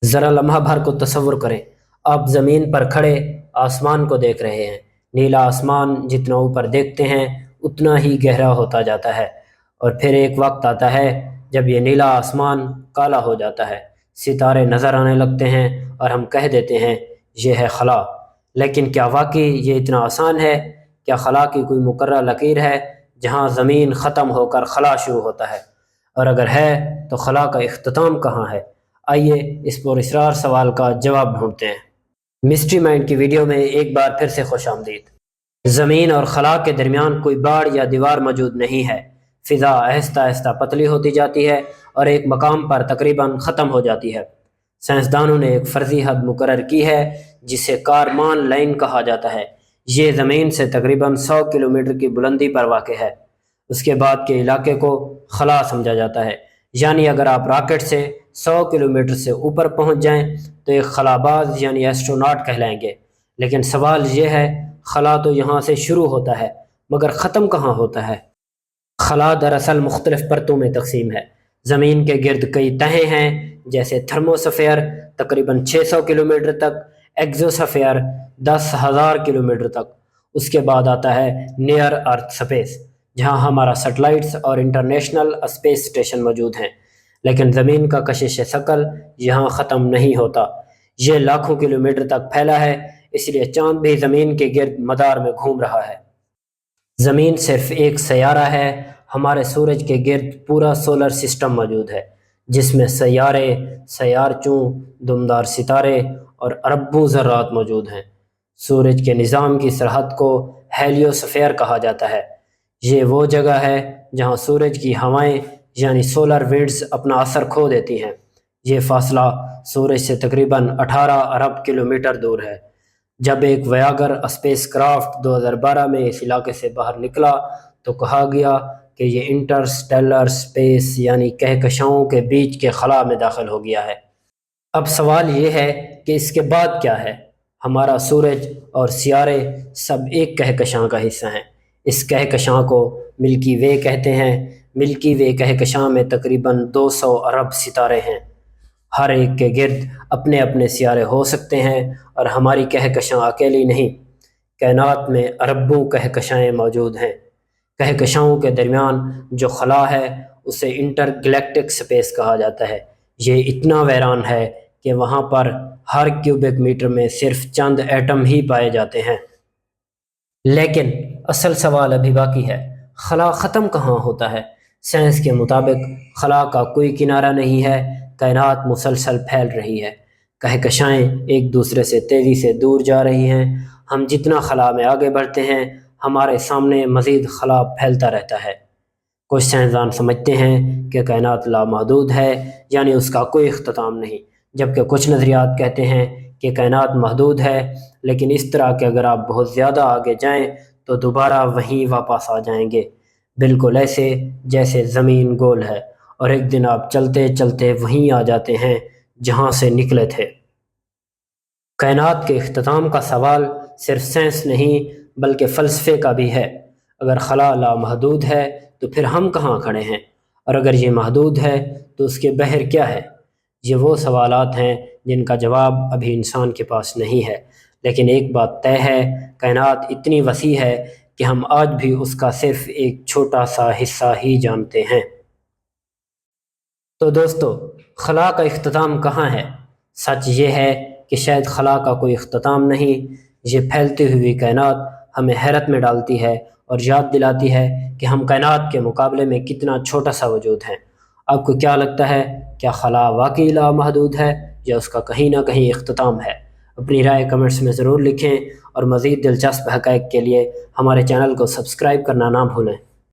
ذرا لمحہ بھر کو تصور کریں، آپ زمین پر کھڑے آسمان کو دیکھ رہے ہیں۔ نیلا آسمان جتنا اوپر دیکھتے ہیں اتنا ہی گہرا ہوتا جاتا ہے، اور پھر ایک وقت آتا ہے جب یہ نیلا آسمان کالا ہو جاتا ہے، ستارے نظر آنے لگتے ہیں اور ہم کہہ دیتے ہیں یہ ہے خلا۔ لیکن کیا واقعی یہ اتنا آسان ہے؟ کیا خلا کی کوئی مقررہ لکیر ہے جہاں زمین ختم ہو کر خلا شروع ہوتا ہے؟ اور اگر ہے تو خلا کا اختتام کہاں ہے؟ آئیے اس پراسرار سوال کا جواب ڈھونڈتے ہیں۔ مسٹری مائنڈ کی ویڈیو میں ایک بار پھر سے خوش آمدید۔ زمین اور خلا کے درمیان کوئی باڑ یا دیوار موجود نہیں ہے۔ فضا آہستہ آہستہ پتلی ہوتی جاتی ہے اور ایک مقام پر تقریباً ختم ہو جاتی ہے۔ سائنسدانوں نے ایک فرضی حد مقرر کی ہے جسے کارمان لائن کہا جاتا ہے۔ یہ زمین سے تقریباً 100 کلومیٹر کی بلندی پر واقع ہے۔ اس کے بعد کے علاقے کو خلا سمجھا جاتا ہے، یعنی اگر آپ راکٹ سے 100 کلومیٹر سے اوپر پہنچ جائیں تو ایک خلا باز یعنی ایسٹروناٹ کہلائیں گے۔ لیکن سوال یہ ہے، خلا تو یہاں سے شروع ہوتا ہے مگر ختم کہاں ہوتا ہے؟ خلا دراصل مختلف پرتوں میں تقسیم ہے۔ زمین کے گرد کئی تہیں ہیں، جیسے تھرموسفیئر تقریباً 600 کلومیٹر تک، ایگزوسفیئر 10,000 کلومیٹر تک۔ اس کے بعد آتا ہے نیئر ارتھ سپیس، جہاں ہمارا سیٹلائٹس اور انٹرنیشنل اسپیس اسٹیشن موجود ہیں۔ لیکن زمین کا کشش ثقل یہاں ختم نہیں ہوتا، یہ لاکھوں کلومیٹر تک پھیلا ہے، اس لیے چاند بھی زمین کے گرد مدار میں گھوم رہا ہے۔ زمین صرف ایک سیارہ ہے، ہمارے سورج کے گرد پورا سولر سسٹم موجود ہے، جس میں سیارے، سیارچوں، دمدار ستارے اور اربوں ذرات موجود ہیں۔ سورج کے نظام کی سرحد کو ہیلیوسفیئر کہا جاتا ہے۔ یہ وہ جگہ ہے جہاں سورج کی ہوائیں یعنی سولر ونڈز اپنا اثر کھو دیتی ہیں۔ یہ فاصلہ سورج سے تقریباً 18 ارب کلومیٹر دور ہے۔ جب ایک ویاگر اسپیس کرافٹ 2012 میں اس علاقے سے باہر نکلا تو کہا گیا کہ یہ انٹرسٹیلر سپیس یعنی کہکشاؤں کے بیچ کے خلا میں داخل ہو گیا ہے۔ اب سوال یہ ہے کہ اس کے بعد کیا ہے؟ ہمارا سورج اور سیارے سب ایک کہکشاں کا حصہ ہیں۔ اس کہکشاں کو ملکی وے کہتے ہیں۔ ملکی وے کہکشاں میں تقریباً 200 ارب ستارے ہیں۔ ہر ایک کے گرد اپنے اپنے سیارے ہو سکتے ہیں، اور ہماری کہکشاں اکیلی نہیں، کائنات میں اربوں کہکشائیں موجود ہیں۔ کہکشاؤں کے درمیان جو خلا ہے اسے انٹر گلیکٹک سپیس کہا جاتا ہے۔ یہ اتنا ویران ہے کہ وہاں پر ہر کیوبک میٹر میں صرف چند ایٹم ہی پائے جاتے ہیں۔ لیکن اصل سوال ابھی باقی ہے، خلا ختم کہاں ہوتا ہے؟ سائنس کے مطابق خلا کا کوئی کنارہ نہیں ہے، کائنات مسلسل پھیل رہی ہے، کہکشائیں ایک دوسرے سے تیزی سے دور جا رہی ہیں۔ ہم جتنا خلا میں آگے بڑھتے ہیں ہمارے سامنے مزید خلا پھیلتا رہتا ہے۔ کچھ سائنسدان سمجھتے ہیں کہ کائنات لامحدود ہے، یعنی اس کا کوئی اختتام نہیں، جبکہ کچھ نظریات کہتے ہیں کہ کائنات محدود ہے، لیکن اس طرح کہ اگر آپ بہت زیادہ آگے جائیں تو دوبارہ وہیں واپس آ جائیں گے، بالکل ایسے جیسے زمین گول ہے، اور ایک دن آپ چلتے چلتے وہیں آ جاتے ہیں جہاں سے نکلے تھے۔ کائنات کے اختتام کا سوال صرف سائنس نہیں بلکہ فلسفے کا بھی ہے۔ اگر خلا لامحدود ہے تو پھر ہم کہاں کھڑے ہیں؟ اور اگر یہ محدود ہے تو اس کے بحر کیا ہے؟ یہ وہ سوالات ہیں جن کا جواب ابھی انسان کے پاس نہیں ہے، لیکن ایک بات طے ہے، کائنات اتنی وسیع ہے کہ ہم آج بھی اس کا صرف ایک چھوٹا سا حصہ ہی جانتے ہیں۔ تو دوستو، خلا کا اختتام کہاں ہے؟ سچ یہ ہے کہ شاید خلا کا کوئی اختتام نہیں۔ یہ پھیلتی ہوئی کائنات ہمیں حیرت میں ڈالتی ہے اور یاد دلاتی ہے کہ ہم کائنات کے مقابلے میں کتنا چھوٹا سا وجود ہیں۔ آپ کو کیا لگتا ہے، کیا خلا واقعی لامحدود ہے یا اس کا کہیں نہ کہیں اختتام ہے؟ اپنی رائے کمنٹس میں ضرور لکھیں، اور مزید دلچسپ حقائق کے لیے ہمارے چینل کو سبسکرائب کرنا نہ بھولیں۔